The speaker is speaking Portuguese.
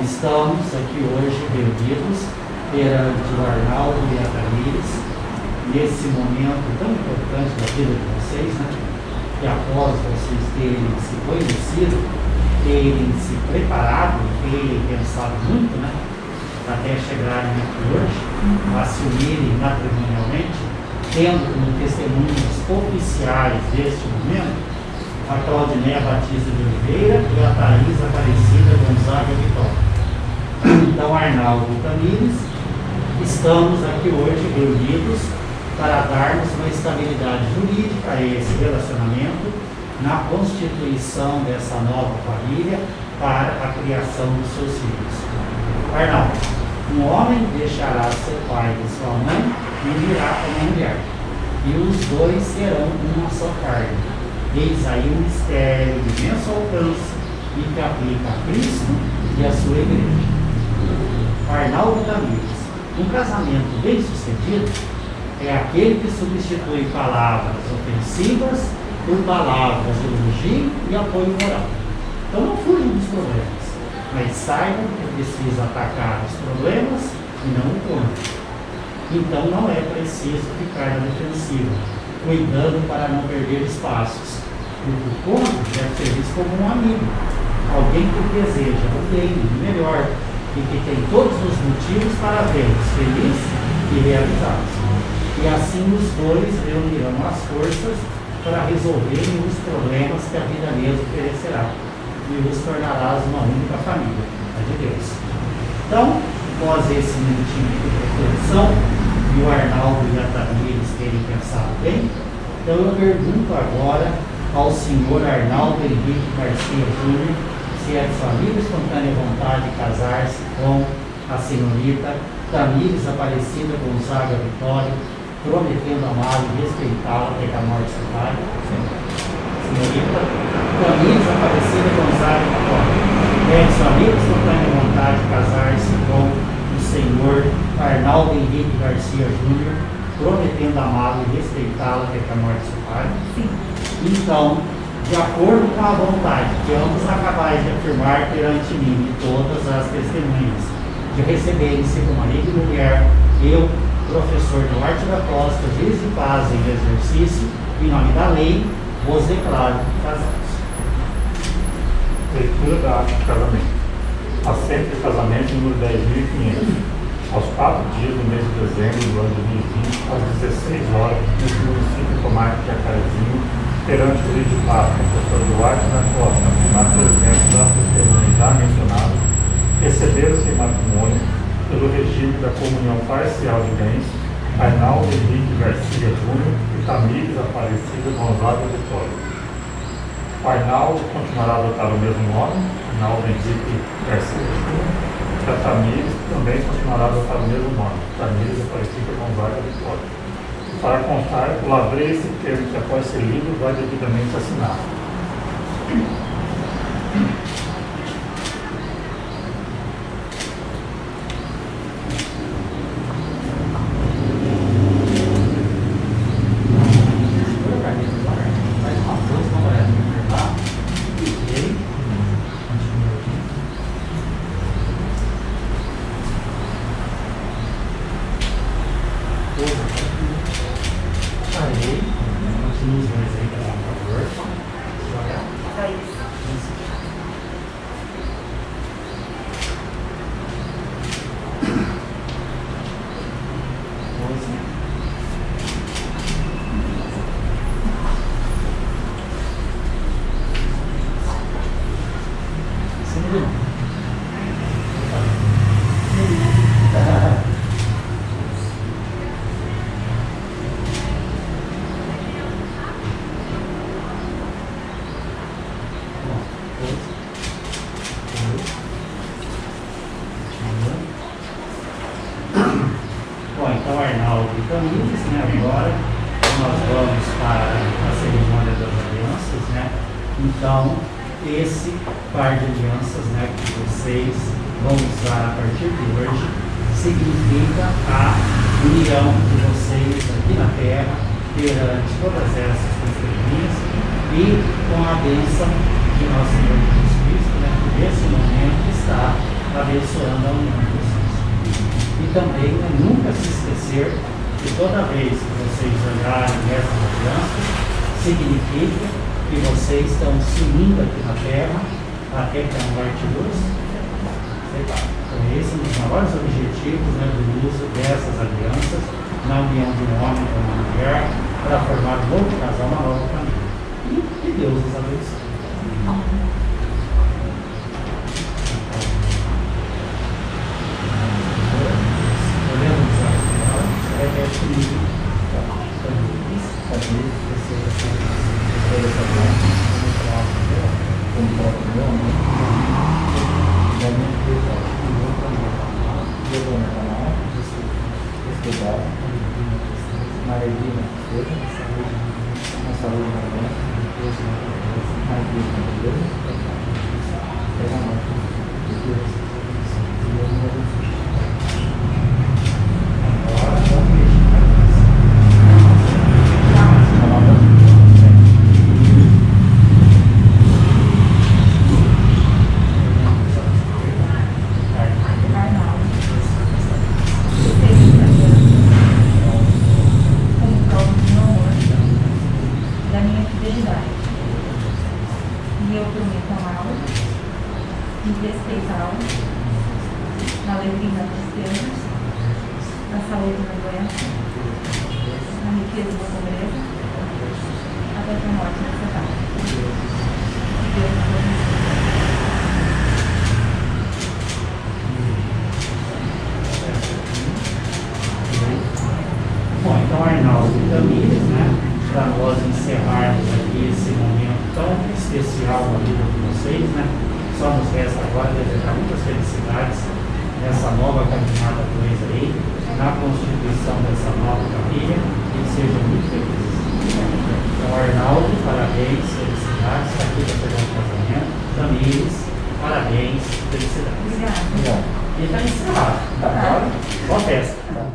estamos aqui hoje reunidos perante o Arnaldo e a Tamires, nesse momento tão importante da vida de vocês, né? Que após vocês terem se conhecido, terem se preparado, terem pensado muito, né? Até chegarem aqui hoje, a se unirem matrimonialmente, tendo como testemunhas oficiais deste momento a Claudinéia Batista de Oliveira e a Thaís Aparecida Gonzaga Vitória. Então, Arnaldo e Tamires, estamos aqui hoje reunidos para darmos uma estabilidade jurídica a esse relacionamento na constituição dessa nova família para a criação dos seus filhos. Arnaldo, um homem deixará seu pai e sua mãe e unirá com uma mulher, e os dois serão uma só carne. Eis aí um mistério de imenso alcance e que aplica a Cristo e a sua igreja. Arnaldo e Tamires, um casamento bem sucedido é aquele que substitui palavras ofensivas por palavras de elogio e apoio moral. Então não fujam dos problemas, mas saibam que é preciso atacar os problemas e não o ponto. Então não é preciso ficar na defensiva, cuidando para não perder espaços, porque o cônjuge deve ser visto como um amigo, alguém que deseja o bem e o melhor, e que tem todos os motivos para vê-los felizes e realizados. E assim os dois reunirão as forças para resolverem os problemas que a vida lhes oferecerá, e os tornarás uma única família, a de Deus. Então, após esse minutinho de reflexão, e o Arnaldo e a Tamires terem pensado bem, então eu pergunto agora ao senhor Arnaldo Henrique Garcia Júnior se é de sua livre e espontânea vontade de casar-se com a senhorita Tamires Aparecida Gonzaga Vitória, prometendo amá-la e respeitá-la até que a morte separe. Senhorita Tamires Aparecida Gonzaga Vitória, é de sua livre e espontânea vontade de casar-se com o senhor Arnaldo Henrique Garcia Júnior, prometendo amá-la e respeitá-la até que a morte separe? Sim. Então, de acordo com a vontade que ambos acabais de afirmar perante mim e todas as testemunhas, de receberem-se como marido e mulher, eu, professor Duarte da Costa, juiz de paz em exercício, em nome da lei, vos declaro casados. Leitura da ata de casamento. Assento de casamento número 10.500. Aos 4 dias do mês de dezembro do ano 2020, às 16 horas, nesse município comarca de Jacarezinho, perante o juiz de paz, professor Duarte da Costa, na presença das testemunhas já mencionadas, receberam-se em matrimônio, pelo regime da comunhão parcial de bens, Arnaldo Henrique Garcia Júnior e Tamires Aparecida Gonzaga Vitória. O Arnaldo continuará a adotar o mesmo nome, Arnaldo Henrique Garcia Júnior, e a Tamires também continuará a adotar o mesmo nome, Tamires Aparecida Gonzaga Vitória. Para constar, eu lavrei esse termo que após ser lido vai devidamente assinado. Bom, então Arnaldo e Tamires, né? Agora nós vamos para a cerimônia das alianças, né? Então, esse par de alianças, né, que vocês vão usar a partir de hoje, significa a união de vocês aqui na Terra, perante todas essas testemunhas e com a bênção de nosso Senhor Jesus Cristo, né, que nesse momento está abençoando a união de vocês. E também nunca se esquecer que toda vez que vocês olharem essas alianças, significa que vocês estão se unindo aqui na terra até que a morte os separe. Então esse é um dos maiores objetivos, né, do uso dessas alianças na união de um homem com uma mulher para formar um novo casal, uma nova família. E que Deus os abençoe. E eu prometo amá-lo e respeitá-lo na alegria e na tristeza, na saúde e na doença, na riqueza e na pobreza, até que a morte nos separe. Deus nos abençoe. Bom, então Arnaldo e Tamires, né, para nós encerrarmos aqui esse momento tão especial na vida de vocês, né, só nos resta agora desejar muitas felicidades nessa nova caminhada do ex aí, na constituição dessa nova família, e que sejam muito felizes. Então Arnaldo, parabéns, felicidades, está aqui para fazer um casamento. Tamires, parabéns, felicidades. Obrigada. E está encerrado, tá? Agora, só festa.